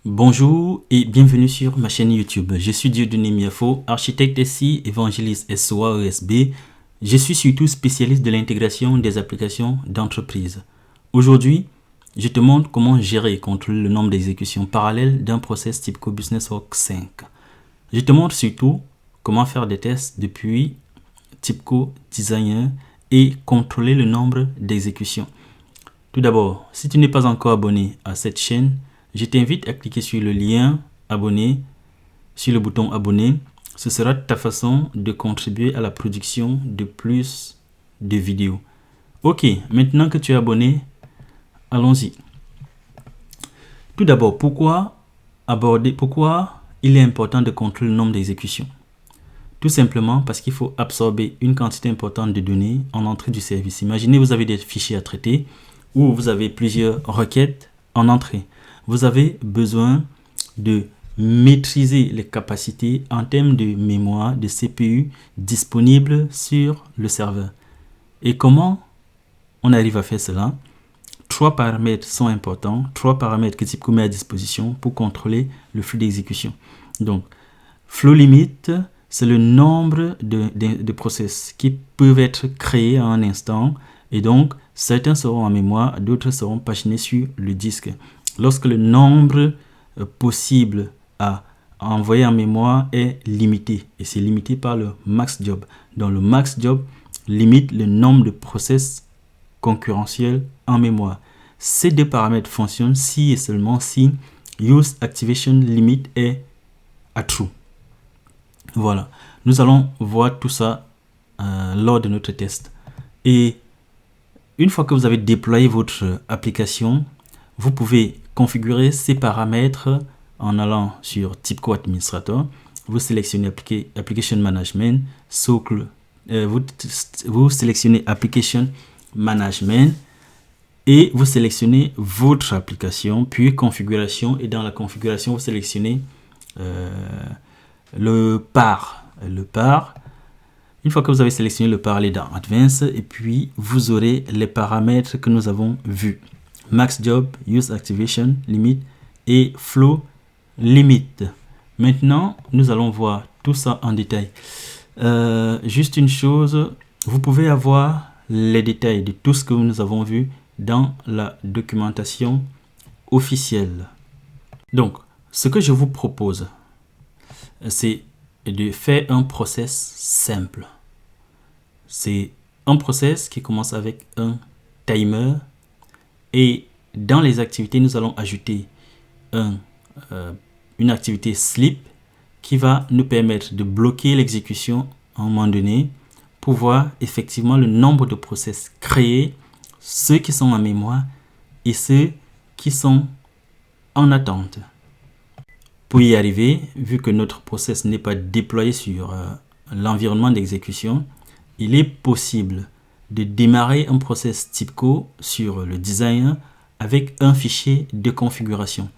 Bonjour et bienvenue sur ma chaîne YouTube. Je suis Dieudonné Miafo, architecte SI, évangéliste SOA ESB. Je suis surtout spécialiste de l'intégration des applications d'entreprise. Aujourd'hui, je te montre comment gérer et contrôler le nombre d'exécutions parallèles d'un process TIBCO BusinessWalk 5. Je te montre surtout comment faire des tests depuis TIBCO Designer et contrôler le nombre d'exécutions. Tout d'abord, si tu n'es pas encore abonné à cette chaîne, je t'invite à cliquer sur le lien abonner, sur le bouton abonner. Ce sera ta façon de contribuer à la production de plus de vidéos. Ok, maintenant que tu es abonné, allons-y. Tout d'abord, pourquoi il est important de contrôler le nombre d'exécutions? Tout simplement parce qu'il faut absorber une quantité importante de données en entrée du service. Imaginez, vous avez des fichiers à traiter ou vous avez plusieurs requêtes en entrée. Vous avez besoin de maîtriser les capacités en termes de mémoire, de CPU disponibles sur le serveur. Et comment on arrive à faire cela? Trois paramètres sont importants, trois paramètres que TIBCO met à disposition pour contrôler le flux d'exécution. Donc, flow limit, c'est le nombre de process qui peuvent être créés en un instant. Et donc, certains seront en mémoire, d'autres seront paginés sur le disque. Lorsque le nombre possible à envoyer en mémoire est limité, et c'est limité par le max job. Donc, le max job limite le nombre de process concurrentiels en mémoire. Ces deux paramètres fonctionnent si et seulement si use activation limit est à true. Voilà, nous allons voir tout ça lors de notre test. Et une fois que vous avez déployé votre application, vous pouvez configurer ces paramètres en allant sur TIBCO Administrator. Vous sélectionnez Application Management, Socle, vous sélectionnez Application Management et vous sélectionnez votre application, puis Configuration. Et dans la configuration, vous sélectionnez le par. Une fois que vous avez sélectionné le par, allez dans Advanced et puis vous aurez les paramètres que nous avons vus. Max job, use activation limit et flow limit. Maintenant, nous allons voir tout ça en détail. Juste une chose, vous pouvez avoir les détails de tout ce que nous avons vu dans la documentation officielle. Donc, ce que je vous propose, c'est de faire un process simple. C'est un process qui commence avec un timer. Et dans les activités, nous allons ajouter une activité sleep qui va nous permettre de bloquer l'exécution à un moment donné pour voir effectivement le nombre de process créés, ceux qui sont en mémoire et ceux qui sont en attente. Pour y arriver, vu que notre process n'est pas déployé sur l'environnement d'exécution, il est possible de démarrer un process TIBCO sur le designer avec un fichier de configuration.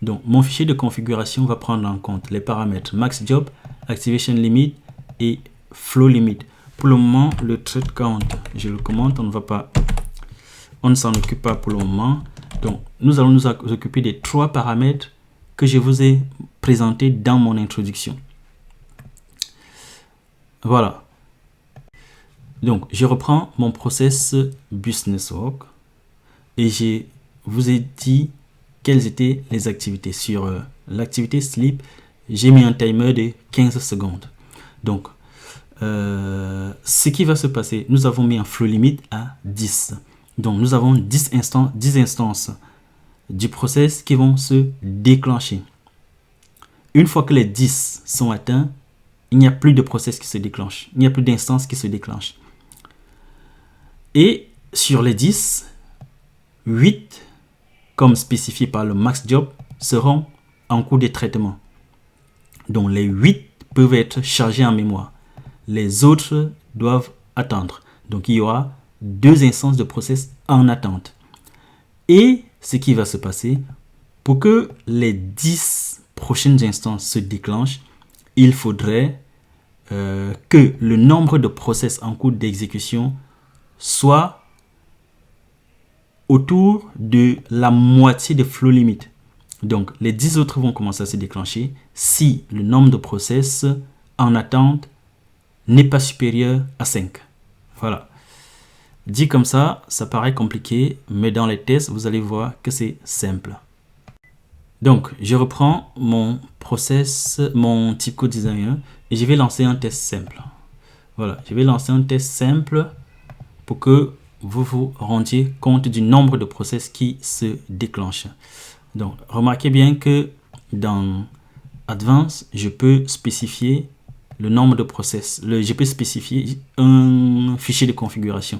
Donc, mon fichier de configuration va prendre en compte les paramètres max job, activation limit et flow limit. Pour le moment, le thread count, je le commente, on ne s'en occupe pas pour le moment. Donc, nous allons nous occuper des trois paramètres que je vous ai présentés dans mon introduction. Voilà. Donc, je reprends mon process BusinessWalk et je vous ai dit quelles étaient les activités. Sur l'activité Sleep, j'ai mis un timer de 15 secondes. Donc, ce qui va se passer, nous avons mis un flow limit à 10. Donc, nous avons 10 instances du process qui vont se déclencher. Une fois que les 10 sont atteints, il n'y a plus de process qui se déclenche. Il n'y a plus d'instances qui se déclenchent. Et sur les 10, 8, comme spécifié par le max job, seront en cours de traitement. Donc les 8 peuvent être chargés en mémoire. Les autres doivent attendre. Donc il y aura 2 instances de process en attente. Et ce qui va se passer, pour que les 10 prochaines instances se déclenchent, il faudrait que le nombre de process en cours d'exécution soit autour de la moitié de flow limit. Donc, les 10 autres vont commencer à se déclencher si le nombre de process en attente n'est pas supérieur à 5. Voilà. Dit comme ça paraît compliqué, mais dans les tests, vous allez voir que c'est simple. Donc, je reprends mon process, mon type code designer, et je vais lancer un test simple. Voilà, je vais lancer un test simple pour que vous vous rendiez compte du nombre de process qui se déclenchent. Donc, remarquez bien que dans Advanced, je peux spécifier le nombre de process. Je peux spécifier un fichier de configuration.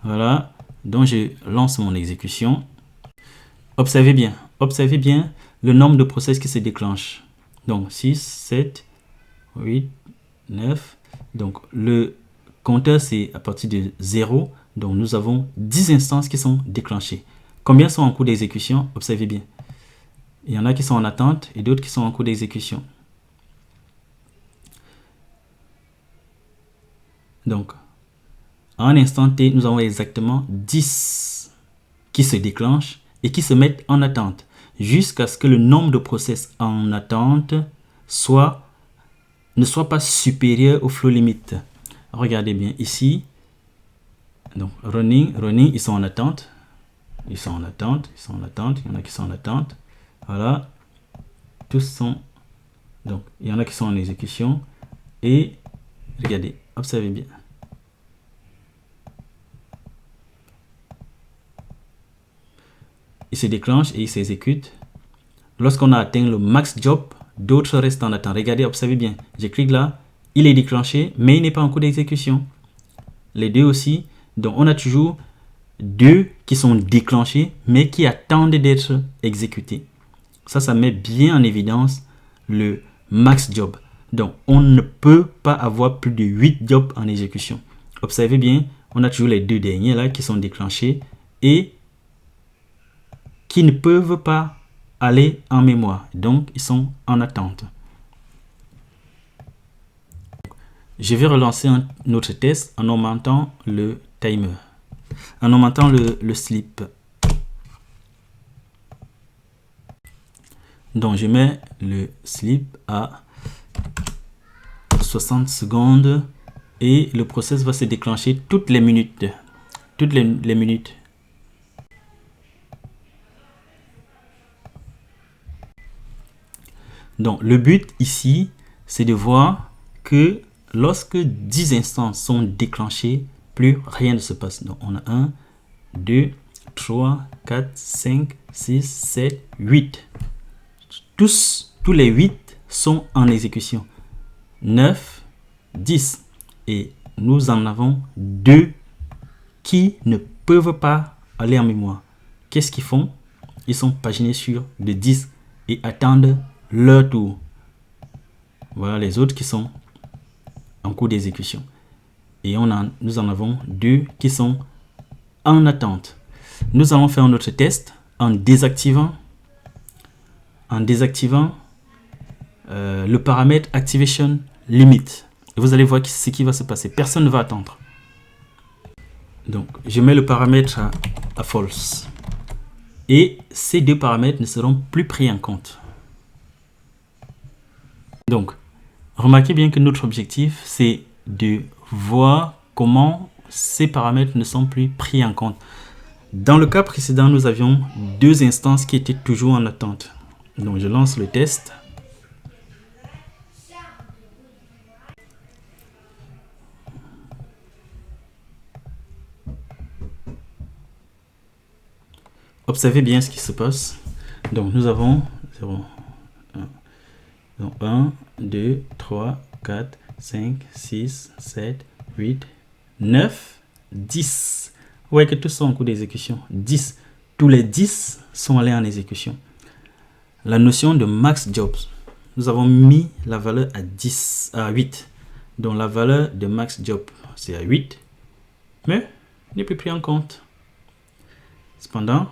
Voilà, donc je lance mon exécution. Observez bien le nombre de process qui se déclenchent. Donc 6, 7, 8, 9. Donc le compteur c'est à partir de 0. Donc nous avons 10 instances qui sont déclenchées. Combien sont en cours d'exécution? Observez bien. Il y en a qui sont en attente et d'autres qui sont en cours d'exécution. Donc, à un instant T, nous avons exactement 10 qui se déclenchent et qui se mettent en attente jusqu'à ce que le nombre de process en attente ne soit pas supérieur au flow limit. Regardez bien ici. Donc, running, ils sont en attente. Il y en a qui sont en attente. Voilà. Tous sont... Donc, il y en a qui sont en exécution. Et, regardez, observez bien. Il se déclenche et il s'exécute. Lorsqu'on a atteint le max job, d'autres restent en attente. Regardez, observez bien. Je clique là, il est déclenché, mais il n'est pas en cours d'exécution. Les deux aussi. Donc, on a toujours deux qui sont déclenchés, mais qui attendent d'être exécutés. Ça met bien en évidence le max job. Donc, on ne peut pas avoir plus de 8 jobs en exécution. Observez bien, on a toujours les deux derniers là qui sont déclenchés et qui ne peuvent pas aller en mémoire. Donc, ils sont en attente. Je vais relancer un autre test en augmentant le timer, en augmentant le sleep. Donc, je mets le sleep à 60 secondes et le process va se déclencher toutes les minutes. Toutes les minutes. Donc, le but ici, c'est de voir que lorsque 10 instances sont déclenchées, plus rien ne se passe. Donc, on a 1, 2, 3, 4, 5, 6, 7, 8. Tous les 8 sont en exécution. 9, 10. Et nous en avons 2 qui ne peuvent pas aller en mémoire. Qu'est-ce qu'ils font? Ils sont paginés sur le disque et attendent leur tour. Voilà les autres qui sont en cours d'exécution. Et nous en avons 2 qui sont en attente. Nous allons faire un autre test en désactivant le paramètre Activation Limit. Et vous allez voir ce qui va se passer. Personne ne va attendre. Donc, je mets le paramètre à false. Et ces deux paramètres ne seront plus pris en compte. Donc, remarquez bien que notre objectif, c'est de voir comment ces paramètres ne sont plus pris en compte. Dans le cas précédent, nous avions 2 instances qui étaient toujours en attente. Donc, je lance le test. Observez bien ce qui se passe. Donc, nous avons 1, 2, 3, 4, 5, 6, 7, 8, 9, 10. Vous voyez que tous sont en cours d'exécution. 10. Tous les 10 sont allés en exécution. La notion de max jobs, nous avons mis la valeur à 8. Donc la valeur de max job, c'est à 8. Mais n'est plus pris en compte. Cependant,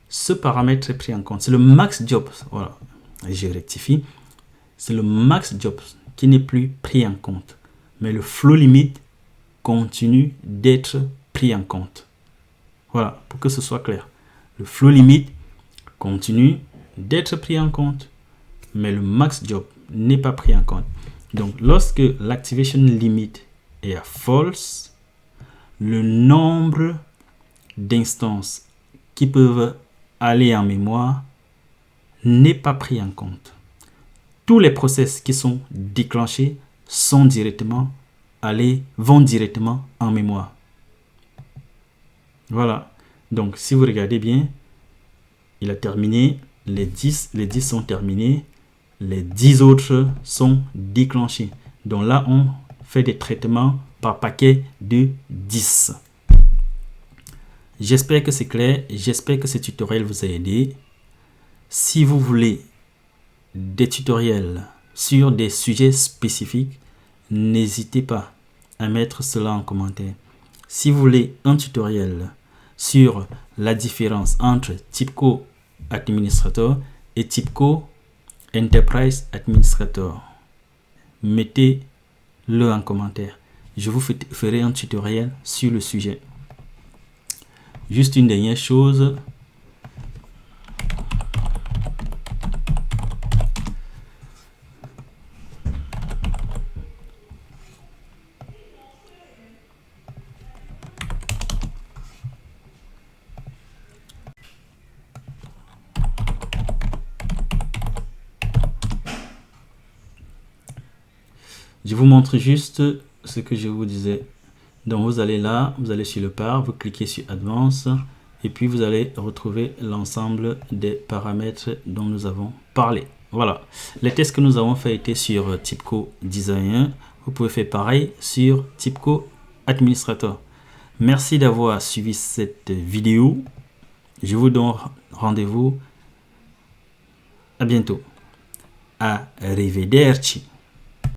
ce paramètre est pris en compte. C'est le max job. Voilà. Et je rectifie. C'est le max job qui n'est plus pris en compte. Mais le flow limit continue d'être pris en compte. Voilà, pour que ce soit clair. Le flow limit continue d'être pris en compte, mais le max job n'est pas pris en compte. Donc, lorsque l'activation limit est à false, le nombre d'instances qui peuvent aller en mémoire n'est pas pris en compte. Tous les process qui sont déclenchés vont directement en mémoire. Voilà. Donc, si vous regardez bien, il a terminé. Les 10 sont terminés. Les 10 autres sont déclenchés. Donc là, on fait des traitements par paquet de 10. J'espère que c'est clair. J'espère que ce tutoriel vous a aidé. Si vous voulez des tutoriels sur des sujets spécifiques, n'hésitez pas à mettre cela en commentaire. Si vous voulez un tutoriel sur la différence entre TIBCO Administrator et TIBCO Enterprise Administrator, mettez-le en commentaire. Je vous ferai un tutoriel sur le sujet. Juste une dernière chose. Je vous montre juste ce que je vous disais. Donc vous allez là, vous allez sur le par, vous cliquez sur Advance et puis vous allez retrouver l'ensemble des paramètres dont nous avons parlé. Voilà, les tests que nous avons fait étaient sur TIBCO Designer. Vous pouvez faire pareil sur TIBCO Administrator. Merci d'avoir suivi cette vidéo. Je vous donne rendez-vous. À bientôt. Arrivederci.